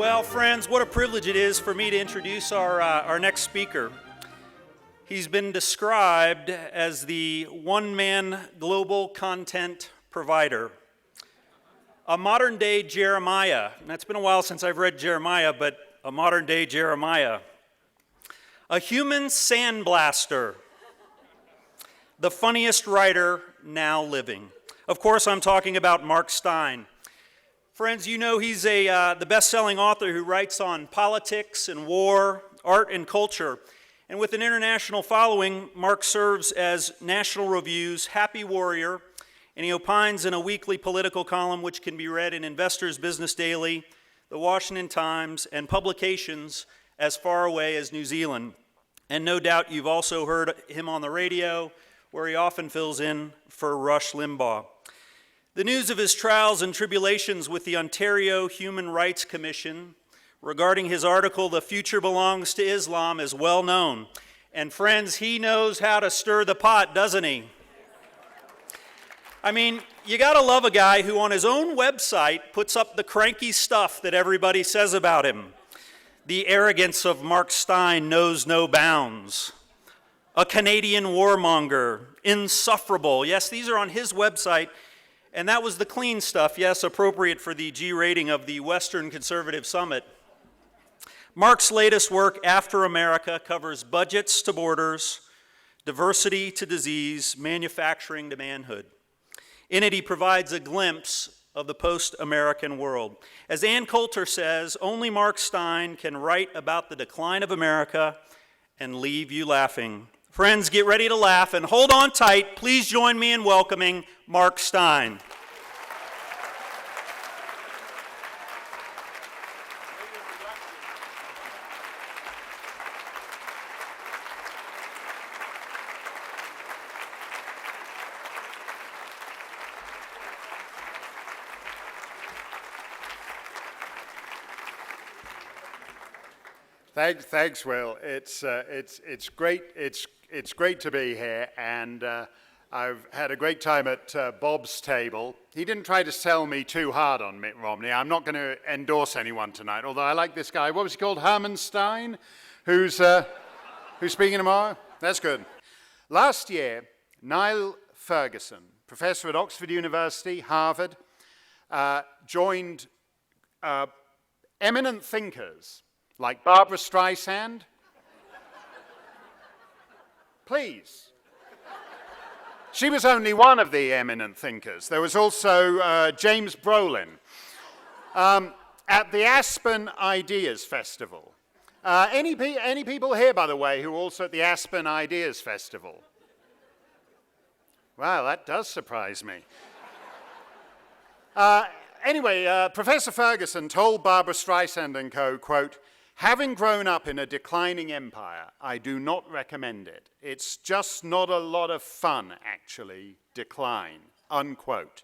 Well, friends, what a privilege it is for me to introduce our next speaker. He's been described as the one-man global content provider, a modern-day Jeremiah. And it's been a while since I've read Jeremiah, but a modern-day Jeremiah. A human sandblaster, the funniest writer now living. Of course, I'm talking about Mark Steyn. Friends, you know he's the best-selling author who writes on politics and war, art and culture. And with an international following, Mark serves as National Review's Happy Warrior, and he opines in a weekly political column which can be read in Investor's Business Daily, the Washington Times, and publications as far away as New Zealand. And no doubt you've also heard him on the radio, where he often fills in for Rush Limbaugh. The news of his trials and tribulations with the Ontario Human Rights Commission regarding his article, "The Future Belongs to Islam," is well known. And friends, he knows how to stir the pot, doesn't he? I mean, you gotta love a guy who on his own website puts up the cranky stuff that everybody says about him. The arrogance of Mark Steyn knows no bounds. A Canadian warmonger, insufferable. Yes, these are on his website. And that was the clean stuff, yes, appropriate for the G rating of the Western Conservative Summit. Mark's latest work, After America, covers budgets to borders, diversity to disease, manufacturing to manhood. In it, he provides a glimpse of the post-American world. As Ann Coulter says, only Mark Steyn can write about the decline of America and leave you laughing. Friends, get ready to laugh and hold on tight. Please join me in welcoming Mark Steyn. Thanks, Will. It's great. It's great to be here, and I've had a great time at Bob's table. He didn't try to sell me too hard on Mitt Romney. I'm not going to endorse anyone tonight, although I like this guy. What was he called? Herman Steyn, who's speaking tomorrow. That's good. Last year, Niall Ferguson, professor at Oxford University, Harvard, joined eminent thinkers like Barbara Streisand. Please. She was only one of the eminent thinkers. There was also James Brolin at the Aspen Ideas Festival. Any people here, by the way, who are also at the Aspen Ideas Festival? Wow, that does surprise me. Anyway, Professor Ferguson told Barbara Streisand and co., quote, "Having grown up in a declining empire, I do not recommend it. It's just not a lot of fun, actually, decline," unquote.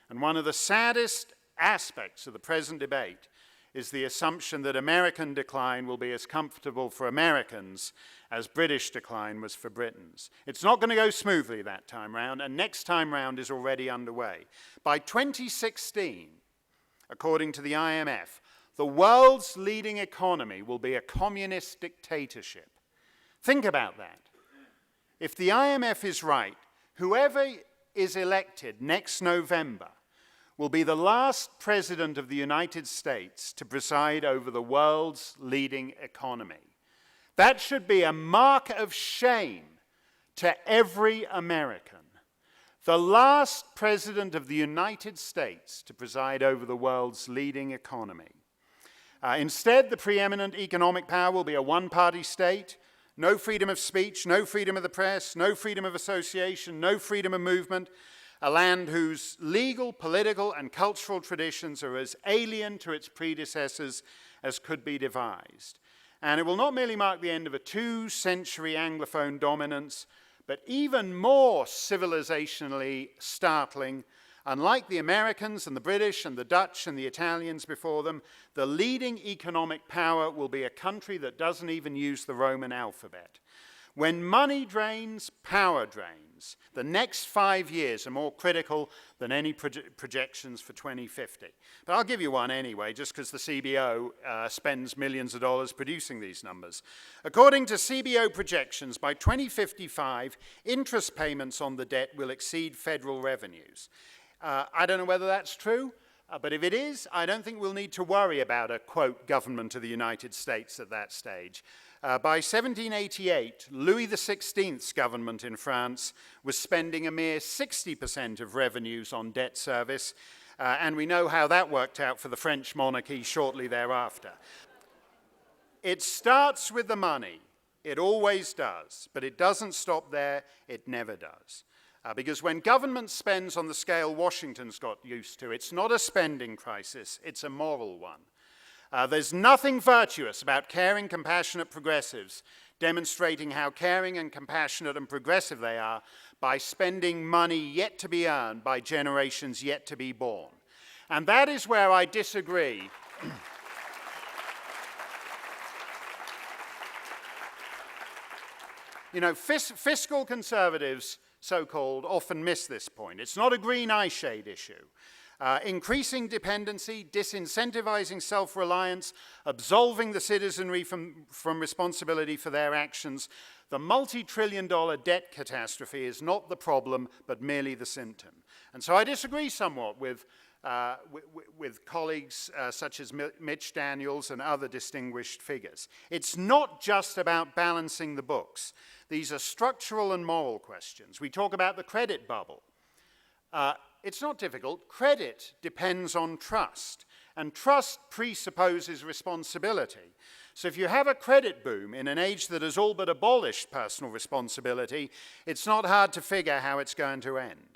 And one of the saddest aspects of the present debate is the assumption that American decline will be as comfortable for Americans as British decline was for Britons. It's not going to go smoothly that time round, and next time round is already underway. By 2016, according to the IMF, the world's leading economy will be a communist dictatorship. Think about that. If the IMF is right, whoever is elected next November will be the last president of the United States to preside over the world's leading economy. That should be a mark of shame to every American. The last president of the United States to preside over the world's leading economy. Instead, the preeminent economic power will be a one-party state, no freedom of speech, no freedom of the press, no freedom of association, no freedom of movement, a land whose legal, political, and cultural traditions are as alien to its predecessors as could be devised. And it will not merely mark the end of a 2-century Anglophone dominance, but even more civilizationally startling, unlike the Americans and the British and the Dutch and the Italians before them, the leading economic power will be a country that doesn't even use the Roman alphabet. When money drains, power drains. The next 5 years are more critical than any projections for 2050. But I'll give you one anyway, just because the CBO spends millions of dollars producing these numbers. According to CBO projections, by 2055, interest payments on the debt will exceed federal revenues. I don't know whether that's true, but if it is, I don't think we'll need to worry about a, quote, government of the United States at that stage. By 1788, Louis XVI's government in France was spending a mere 60% of revenues on debt service, and we know how that worked out for the French monarchy shortly thereafter. It starts with the money. It always does, but it doesn't stop there. It never does. Because when government spends on the scale Washington's got used to, it's not a spending crisis, it's a moral one. There's nothing virtuous about caring, compassionate progressives demonstrating how caring and compassionate and progressive they are by spending money yet to be earned by generations yet to be born. And that is where I disagree. You know, fiscal conservatives, so-called, often miss this point. It's not a green eye shade issue. Increasing dependency, disincentivizing self-reliance, absolving the citizenry from responsibility for their actions. The multi-trillion-dollar debt catastrophe is not the problem, but merely the symptom. And so I disagree somewhat with colleagues such as Mitch Daniels and other distinguished figures. It's not just about balancing the books. These are structural and moral questions. We talk about the credit bubble. It's not difficult. Credit depends on trust, and trust presupposes responsibility. So if you have a credit boom in an age that has all but abolished personal responsibility, it's not hard to figure how it's going to end.